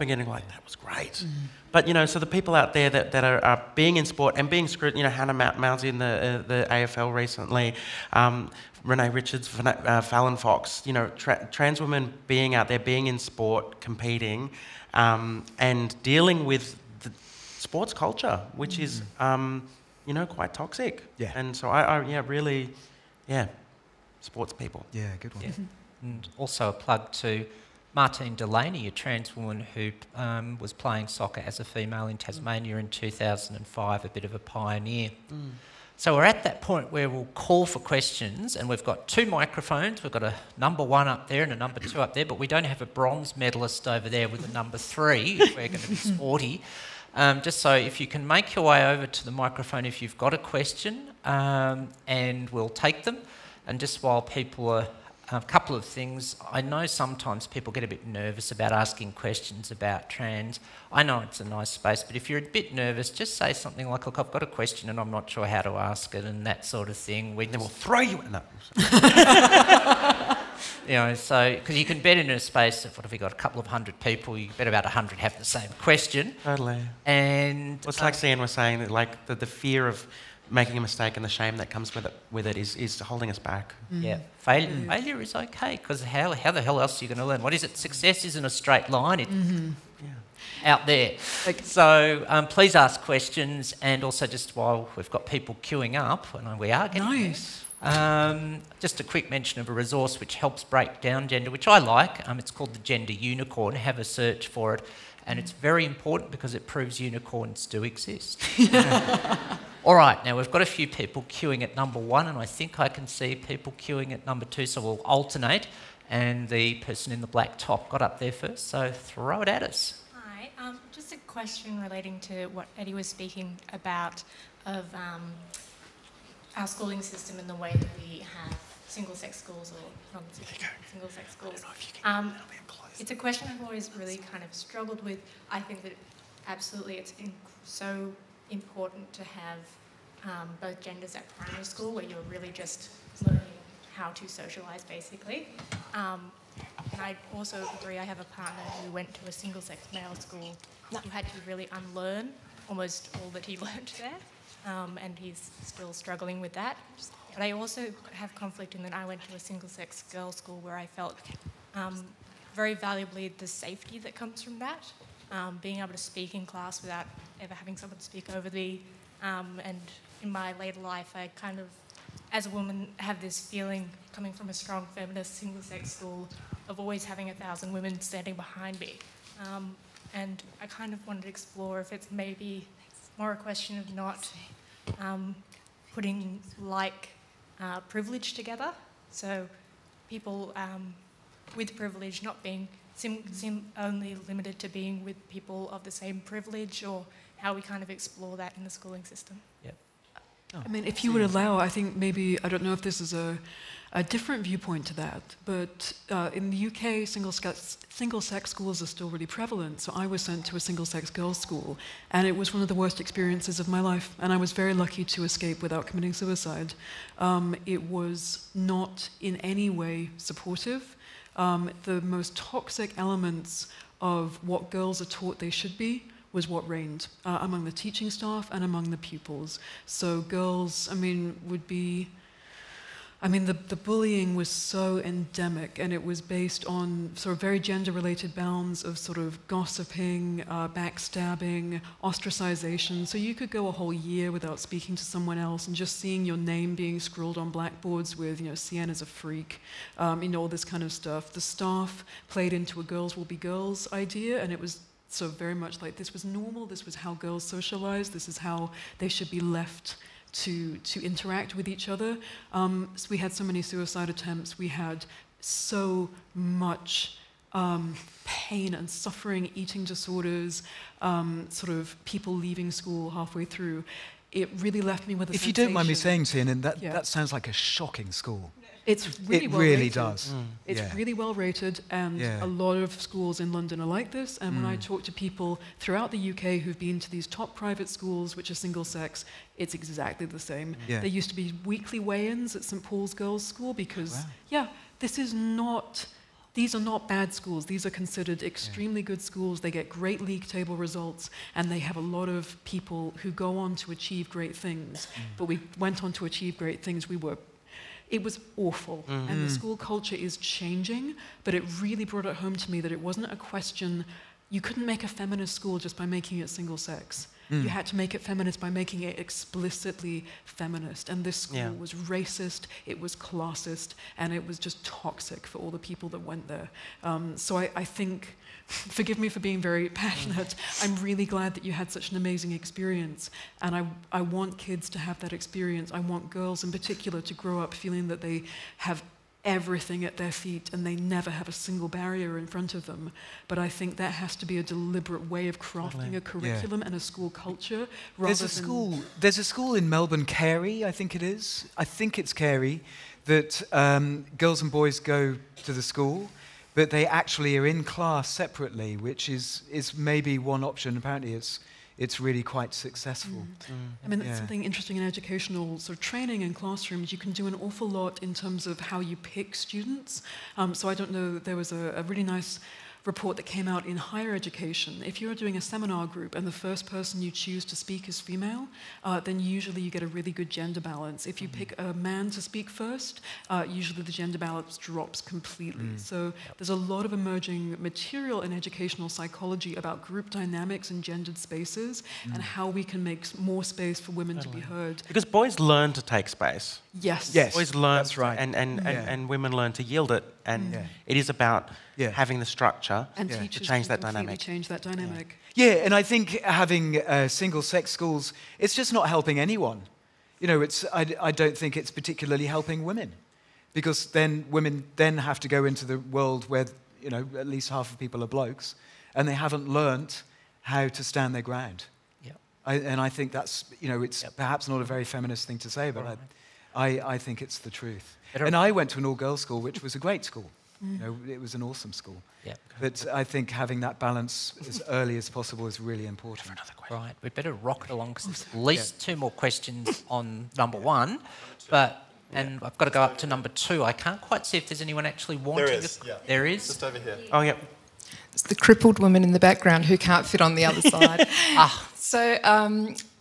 again and like, that was great. But, you know, so the people out there that are being in sport and being screwed, you know, Hannah Mousey in the AFL recently, Renee Richards, Fallon Fox, you know, trans women being out there, being in sport, competing, and dealing with the sports culture, which is, you know, quite toxic. Yeah. And so sports people. Yeah, good one. Yeah. And also a plug to Martine Delaney, a trans woman who was playing soccer as a female in Tasmania in 2005, a bit of a pioneer. So we're at that point where we'll call for questions, and we've got 2 microphones. We've got a number 1 up there and a number 2 up there, but we don't have a bronze medalist over there with a number 3 if we're going to be sporty. Just so if you can make your way over to the microphone if you've got a question, and we'll take them. And just while people are... A couple of things. I know sometimes people get a bit nervous about asking questions about trans. I know it's a nice space, but if you're a bit nervous, just say something like, look, I've got a question and I'm not sure how to ask it, and that sort of thing. Then we'll throw you in that. You know, so, because you can bet in a space of, what have you got, a couple of hundred people, you bet about 100 have the same question. Totally. And... It's like Sian was saying, that like the fear of making a mistake and the shame that comes with it is holding us back. Yeah, failure is okay, because how the hell else are you going to learn? What is it? Success isn't a straight line. It's out there. So please ask questions, and also just while we've got people queuing up, and we are getting just a quick mention of a resource which helps break down gender, which I like. It's called the Gender Unicorn. Have a search for it. And it's very important because it proves unicorns do exist. All right, now we've got a few people queuing at number 1, and I think I can see people queuing at number 2, so we'll alternate. And the person in the black top got up there first, so throw it at us. Hi, just a question relating to what Eddie was speaking about of our schooling system and the way that we have single-sex schools or non-single-sex schools. It's a question I've always really kind of struggled with. I think that absolutely it's so important to have both genders at primary school, where you're really just learning how to socialise, basically. And I also agree, I have a partner who went to a single-sex male school who had to really unlearn almost all that he learned there, and he's still struggling with that. But I also have conflict in that I went to a single-sex girls' school where I felt very valuably the safety that comes from that, being able to speak in class without ever having someone speak over me. And in my later life, I kind of, as a woman, have this feeling coming from a strong feminist single-sex school of always having 1,000 women standing behind me. And I kind of wanted to explore if it's maybe more a question of not putting privilege together. So people with privilege not being only limited to being with people of the same privilege, or how we kind of explore that in the schooling system. Yep. I mean, if you would allow, I think maybe, I don't know if this is a different viewpoint to that, but in the UK, single-sex schools are still really prevalent. So I was sent to a single-sex girls' school, and it was one of the worst experiences of my life, and I was very lucky to escape without committing suicide. It was not in any way supportive. The most toxic elements of what girls are taught they should be was what reigned among the teaching staff and among the pupils. So girls, the bullying was so endemic, and it was based on sort of very gender-related bounds of sort of gossiping, backstabbing, ostracization. So you could go a whole year without speaking to someone else and just seeing your name being scrawled on blackboards with, CN is a freak, all this kind of stuff. The staff played into a girls will be girls idea, and it was so very much like this was normal, this was how girls socialized, this is how they should be left to interact with each other. So we had so many suicide attempts, we had so much pain and suffering, eating disorders, sort of people leaving school halfway through. It really left me with a If you don't mind me saying, Sian, that sounds like a shocking school. It's really well really rated. Does. It's really well rated, and a lot of schools in London are like this. And when I talk to people throughout the UK who've been to these top private schools, which are single sex, it's exactly the same. Yeah. There used to be weekly weigh-ins at St Paul's Girls' School because, these are not bad schools. These are considered extremely good schools. They get great league table results, and they have a lot of people who go on to achieve great things. But we went on to achieve great things. It was awful, and the school culture is changing, but it really brought it home to me that it wasn't a question, you couldn't make a feminist school just by making it single sex. You had to make it feminist by making it explicitly feminist, and this school was racist, it was classist, and it was just toxic for all the people that went there. So I think, forgive me for being very passionate, I'm really glad that you had such an amazing experience, and I want kids to have that experience. I want girls in particular to grow up feeling that they have everything at their feet and they never have a single barrier in front of them. But I think that has to be a deliberate way of crafting a curriculum and a school culture. There's a school in Melbourne, Carey, I think it is. I think it's Carey, that girls and boys go to the school, but they actually are in class separately, which is maybe one option. Apparently it's really quite successful. I mean, that's something interesting in educational sort of training in classrooms. You can do an awful lot in terms of how you pick students. So I don't know, there was a really nice report that came out in higher education. If you're doing a seminar group and the first person you choose to speak is female, then usually you get a really good gender balance. If you pick a man to speak first, usually the gender balance drops completely. So there's a lot of emerging material in educational psychology about group dynamics and gendered spaces and how we can make more space for women to be heard. Because boys learn to take space. Yes. Boys learn, that's right. and women learn to yield it. And it is about having the structure and to teachers change can that dynamic. Change that dynamic. Yeah, and I think having single-sex schools, it's just not helping anyone. I don't think it's particularly helping women, because then women then have to go into the world where at least half of people are blokes, and they haven't learnt how to stand their ground. And I think that's it's perhaps not a very feminist thing to say, but I think it's the truth. And I went to an all-girls school, which was a great school. It was an awesome school. But I think having that balance as early as possible is really important. Right, we'd better rock it along because there's at least two more questions on number one. But and I've got to go up to number 2. I can't quite see if there's anyone actually wanting There is, yeah. There is? Just over here. Oh, yeah. It's the crippled woman in the background who can't fit on the other side. So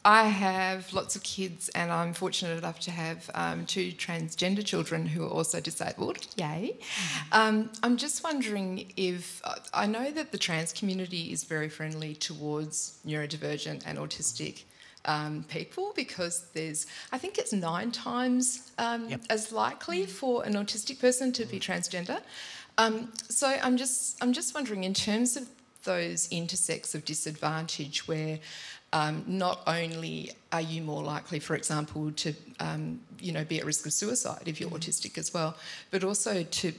I have lots of kids, and I'm fortunate enough to have 2 transgender children who are also disabled. Yay. I'm just wondering if... I know that the trans community is very friendly towards neurodivergent and autistic people, because I think it's 9 times as likely for an autistic person to be transgender. So I'm just wondering, in terms of those intersects of disadvantage where not only are you more likely, for example, to be at risk of suicide if you're autistic as well, but also to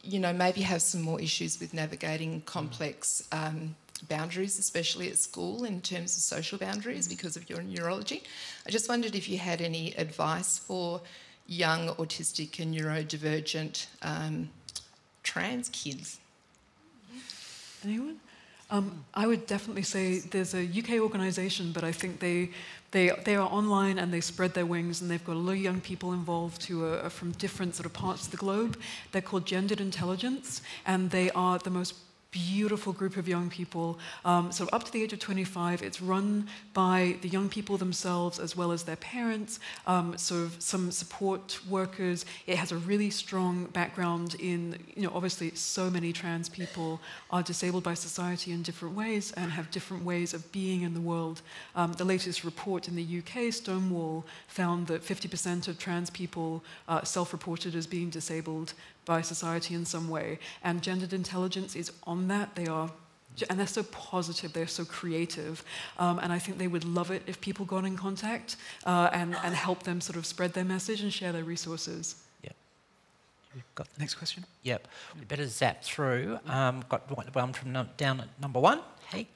maybe have some more issues with navigating complex boundaries, especially at school, in terms of social boundaries because of your neurology. I just wondered if you had any advice for young autistic and neurodivergent trans kids. Anyone? I would definitely say there's a UK organisation, but I think they are online and they spread their wings, and they've got a lot of young people involved who are from different sort of parts of the globe. They're called Gendered Intelligence, and they are the most beautiful group of young people, so up to the age of 25. It's run by the young people themselves as well as their parents, sort of some support workers. It has a really strong background in, obviously so many trans people are disabled by society in different ways and have different ways of being in the world. The latest report in the UK, Stonewall, found that 50% of trans people self-reported as being disabled by society in some way, and Gendered Intelligence is on that. And they're so positive, they're so creative, and I think they would love it if people got in contact and help them sort of spread their message and share their resources. Yep. You've got the Next question. Yep. We better zap through. Got one from down at number 1. Hey.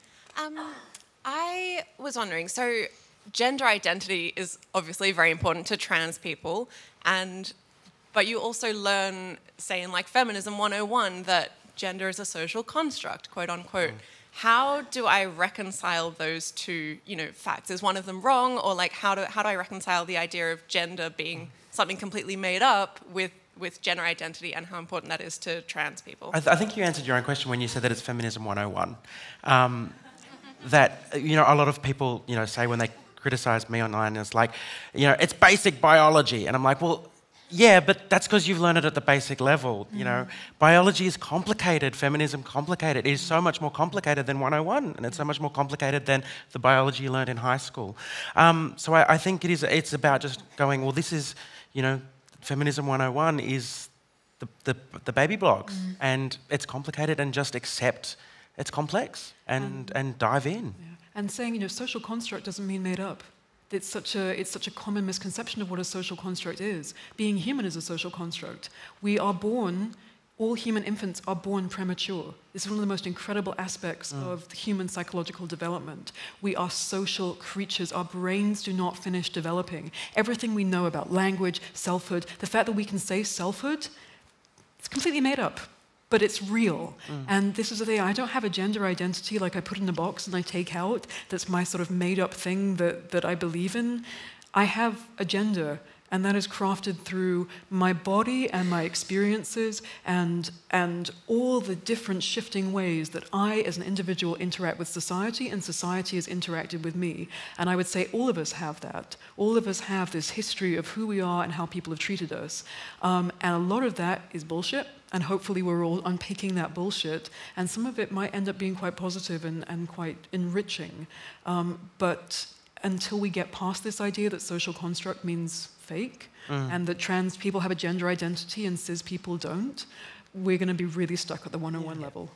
I was wondering, so gender identity is obviously very important to trans people, but you also learn, say in like Feminism 101, that gender is a social construct, quote unquote. How do I reconcile those two, facts? Is one of them wrong, or like how do I reconcile the idea of gender being something completely made up with gender identity, and how important that is to trans people? I think you answered your own question when you said that it's Feminism 101. That a lot of people say when they criticise me online, it's like it's basic biology, and I'm like, well. Yeah, but that's because you've learned it at the basic level, Biology is complicated, feminism complicated. It is so much more complicated than 101, and it's so much more complicated than the biology you learned in high school. So I think it's about just going, well, this is, Feminism 101 is the baby blocks, and it's complicated, and just accept it's complex and dive in. Yeah. And saying, social construct doesn't mean made up. It's such a common misconception of what a social construct is. Being human is a social construct. We are born, all human infants are born premature. This is one of the most incredible aspects of the human psychological development. We are social creatures. Our brains do not finish developing. Everything we know about language, selfhood, the fact that we can say selfhood, it's completely made up. But it's real. And this is the thing, I don't have a gender identity like I put in a box and I take out, that's my sort of made up thing that I believe in. I have a gender, and that is crafted through my body and my experiences and all the different shifting ways that I as an individual interact with society, and society has interacted with me. And I would say all of us have that. All of us have this history of who we are and how people have treated us. And a lot of that is bullshit. And hopefully we're all unpicking that bullshit. And some of it might end up being quite positive and quite enriching. But until we get past this idea that social construct means fake, and that trans people have a gender identity and cis people don't, we're going to be really stuck at the 101 level.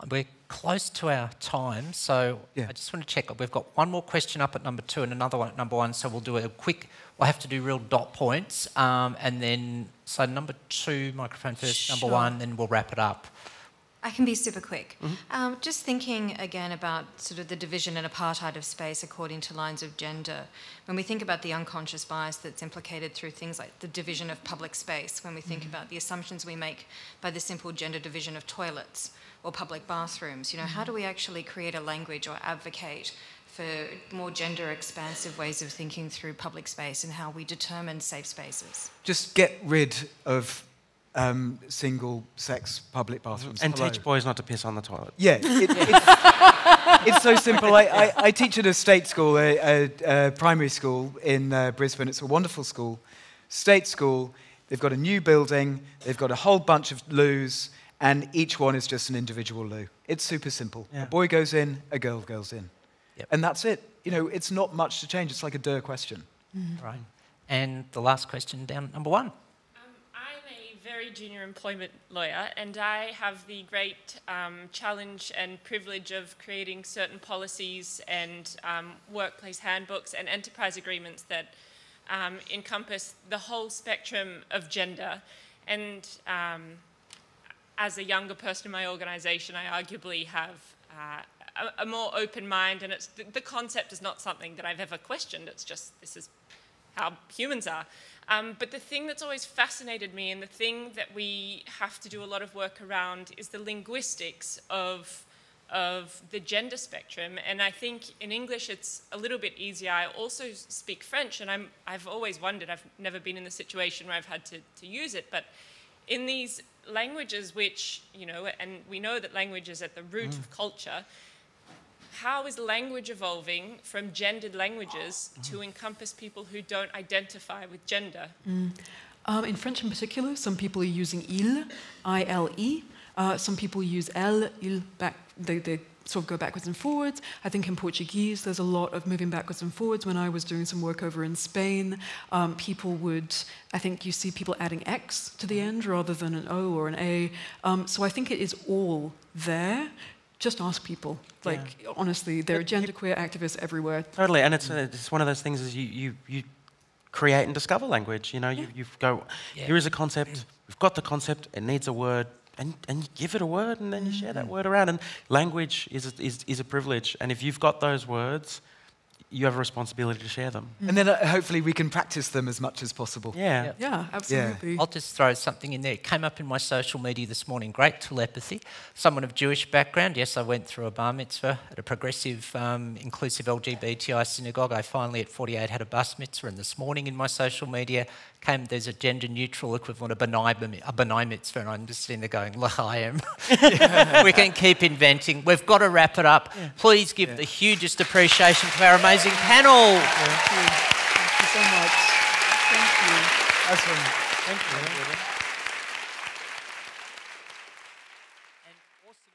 We're close to our time, so I just want to check. We've got one more question up at number 2 and another one at number 1, so we'll do a quick, we'll have to do real dot points, and then, so number 2, microphone first, Sure. number 1, then we'll wrap it up. I can be super quick. Just thinking again about sort of the division and apartheid of space according to lines of gender. When we think about the unconscious bias that's implicated through things like the division of public space, when we think about the assumptions we make by the simple gender division of toilets or public bathrooms, how do we actually create a language or advocate for more gender expansive ways of thinking through public space and how we determine safe spaces? Just get rid of single-sex public bathrooms. And teach boys not to piss on the toilet. Yeah, it's so simple. I teach at a state school, a primary school in Brisbane. It's a wonderful school, state school. They've got a new building. They've got a whole bunch of loos, and each one is just an individual loo. It's super simple. Yeah. A boy goes in, a girl goes in. Yep. And that's it. You know, it's not much to change. It's like a duh question. Right. And the last question down, number 1. I'm a very junior employment lawyer, and I have the great challenge and privilege of creating certain policies and workplace handbooks and enterprise agreements that encompass the whole spectrum of gender. And as a younger person in my organisation, I arguably have a more open mind, and it's the concept is not something that I've ever questioned. It's just, this is how humans are. But the thing that's always fascinated me, and the thing that we have to do a lot of work around, is the linguistics of the gender spectrum. And I think in English it's a little bit easier. I also speak French, and I've always wondered, I've never been in the situation where I've had to use it, but in these languages which, you know, and we know that language is at the root of culture, how is language evolving from gendered languages to encompass people who don't identify with gender? In French in particular, some people are using il, I-L-E. Some people use el, il, back. They sort of go backwards and forwards. I think in Portuguese, there's a lot of moving backwards and forwards. When I was doing some work over in Spain, people would, I think you see people adding X to the end rather than an O or an A. So I think it is all there. Just ask people. Like, honestly, there are genderqueer activists everywhere. Totally, and it's one of those things is you create and discover language. You know, you go, here is a concept, we've got the concept, it needs a word, and you give it a word, and then you share that word around. And language is a privilege, and if you've got those words, you have a responsibility to share them. And then hopefully we can practice them as much as possible. Yeah. Yeah, absolutely. I'll just throw something in there. It came up in my social media this morning. Great telepathy. Someone of Jewish background. Yes, I went through a bar mitzvah at a progressive, inclusive LGBTI synagogue. I finally, at 48, had a bas mitzvah. And this morning in my social media there's a gender-neutral equivalent of a benai mitzvah. And I'm just sitting there going, l'chaim. We can keep inventing. We've got to wrap it up. Please give the hugest appreciation to our amazing panel. Thank you. Thank you so much. Thank you. Awesome. Thank you. And awesome.